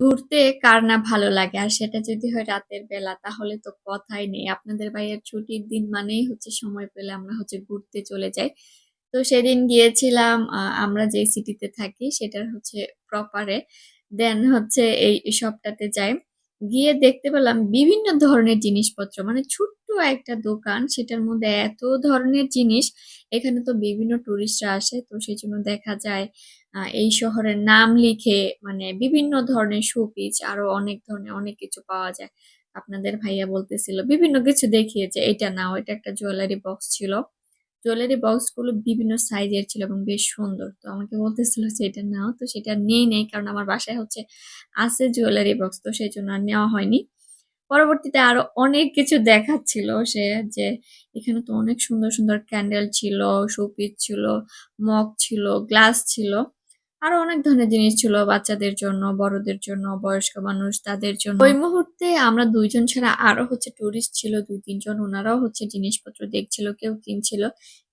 ঘুরতে কার না ভালো লাগে? আর সেটা যদি হয় রাতের বেলা তাহলে তো কথাই নেই। আপনাদের ভাইয়ার ছুটির দিন মানেই হচ্ছে সময় পেলে আমরা হচ্ছে ঘুরতে চলে যাই। তো সেদিন গিয়েছিলাম আমরা যেই সিটিতে থাকি সেটার হচ্ছে প্রপারে। দেন হচ্ছে এই শপটাতে যাই। গিয়ে দেখতে পেলাম বিভিন্ন ধরনের জিনিসপত্র। মানে ছোট্ট একটা দোকান সেটার মধ্যে এত ধরনের জিনিস। এখানে তো বিভিন্ন টুরিস্টরা আসে। তো সেজন্য দেখা যায় এই শহরের নাম লিখে মানে বিভিন্ন ধরনের শোপিস আরো অনেক ধরনের অনেক কিছু পাওয়া যায়। আপনাদের ভাইয়া বলতেছিল বিভিন্ন কিছু দেখিয়েছে। এটা নাও, এটা একটা জুয়েলারি বক্স ছিল। জুয়েলারি বক্সগুলো বিভিন্ন সাইজের ছিল এবং বেশ সুন্দর। তো আমাকে বলতেছিল যে এটা নাও। তো সেটা নেই নাই কারণ আমার বাসায় হচ্ছে আছে জুয়েলারি বক্স। তো সেজন্য আর নেওয়া হয়নি। পরবর্তীতে আরো অনেক কিছু দেখাচ্ছিল সে যে এখানে তো অনেক সুন্দর, সুন্দর ক্যান্ডেল ছিল, শোপিস ছিল, মগ ছিল, গ্লাস ছিল। আরো অনেক ধরনের জিনিস ছিল বাচ্চাদের জন্য, বড়দের জন্য, বয়স্ক মানুষ তাদের জন্য। ওই মুহূর্তে আমরা ২ জন ছাড়া আরো হচ্ছে টুরিস্ট ছিল ২-৩ জন। উনারাও হচ্ছে জিনিসপত্র দেখছিল, কেউ কিনছিল।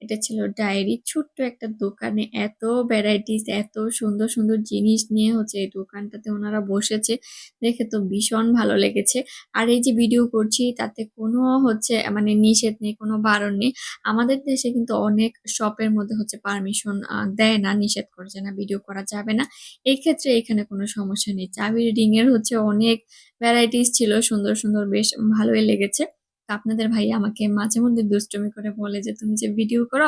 এটা ছিল ডায়েরি। ছোট্ট একটা দোকানে এত ভ্যারাইটিস, এত সুন্দর, সুন্দর জিনিস নিয়ে হচ্ছে এই দোকানটাতে উনারা বসেছে। দেখে তো ভীষণ ভালো লেগেছে। আর এই যে ভিডিও করছি তাতে কোনো হচ্ছে মানে নিষেধ নেই, কোনো বারণ নেই। আমাদের দেশে কিন্তু অনেক শপের মধ্যে হচ্ছে পারমিশন দেয় না, নিষেধ করে যে না ভিডিও করা যাবে না। এই ক্ষেত্রে এখানে কোনো সমস্যা নেই। চাবির রিং এর হচ্ছে অনেক ভ্যারাইটিস ছিল। সুন্দর, সুন্দর বেশ ভালোই লেগেছে। তো আপনাদের ভাইয়া আমাকে মাঝে মধ্যে দুষ্টুমি করে বলে যে, "তুমি যে ভিডিও করো,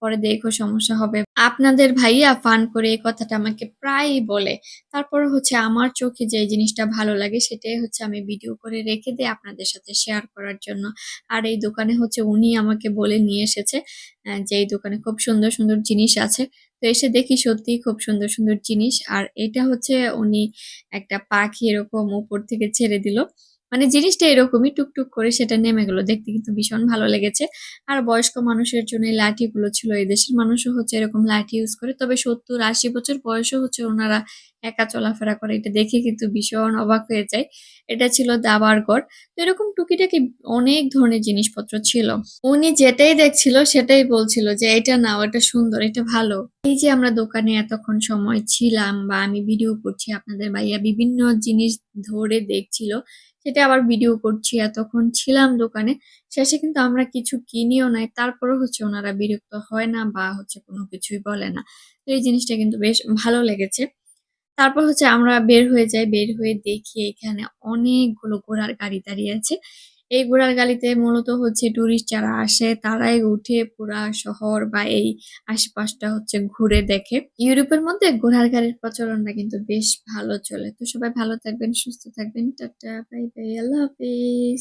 পরে দেখো সমস্যা হবে।" আপনাদের ভাইয়া ফান করে এই কথাটা আমাকে প্রায়ই বলে। তারপর হচ্ছে আমার চোখে যে জিনিসটা ভালো লাগে সেটাই হচ্ছে আমি ভিডিও করে রেখে দেই আপনাদের সাথে শেয়ার করার জন্য। আর এই দোকানে হচ্ছে উনি আমাকে বলে নিয়ে এসেছে যে এই দোকানে খুব সুন্দর, সুন্দর জিনিস আছে। তো এসে দেখি সত্যিই খুব সুন্দর, সুন্দর জিনিস। আর এটা হচ্ছে উনি একটা পাখি এরকম উপর থেকে ছেড়ে দিল। মানে জিনিসটা এরকমই টুকটুক করে সেটা নেমে গেল। দেখতে কিন্তু ভীষণ ভালো লেগেছে। আর বয়স্ক মানুষের জন্য এই লাঠিগুলো ছিল। এদেশের মানুষও হচ্ছে এরকম লাঠি ইউজ করে। তবে ৭০-৮০ বছর বয়সেও হচ্ছে উনারা একা চলাফেরা করে। এটা দেখে কিন্তু ভীষণ অবাক হয়ে যাই। এটা ছিল দাবার ঘর। তো এরকম টুকিটাকি অনেক ধরনের জিনিসপত্র ছিল। উনি যেটাই দেখছিল সেটাই বলছিল যে, "এটা নাও, এটা সুন্দর, এটা ভালো।" এই যে আমরা দোকানে এতক্ষণ সময় ছিলাম বা আমি ভিডিও করছি, আপনাদের ভাইয়া বিভিন্ন জিনিস ধরে দেখছিল। সেটা আবার ভিডিও করছি। এতক্ষণ ছিলাম দোকানে। শেষে কিন্তু আমরা কিছু কিনিও নাই। তারপরেও হচ্ছে উনারা বিরক্ত হয় না বা হচ্ছে কোনো কিছুই বলে না। তো এই জিনিসটা কিন্তু বেশ ভালো লেগেছে। তারপর হচ্ছে আমরা বের হয়ে যাই। বের হয়ে দেখি এখানে অনেকগুলো ঘোড়ার গাড়ি দাঁড়িয়ে আছে। এই ঘোড়ার গাড়িতে মূলত হচ্ছে টুরিস্ট যারা আসে তারাই উঠে পুরা শহর বা এই আশপাশটা হচ্ছে ঘুরে দেখে। ইউরোপের মধ্যে ঘোড়ার গাড়ির প্রচলনটা কিন্তু বেশ ভালো চলে। তো সবাই ভালো থাকবেন, সুস্থ থাকবেন। Tata, by, by. আল্লাহ হাফেজ।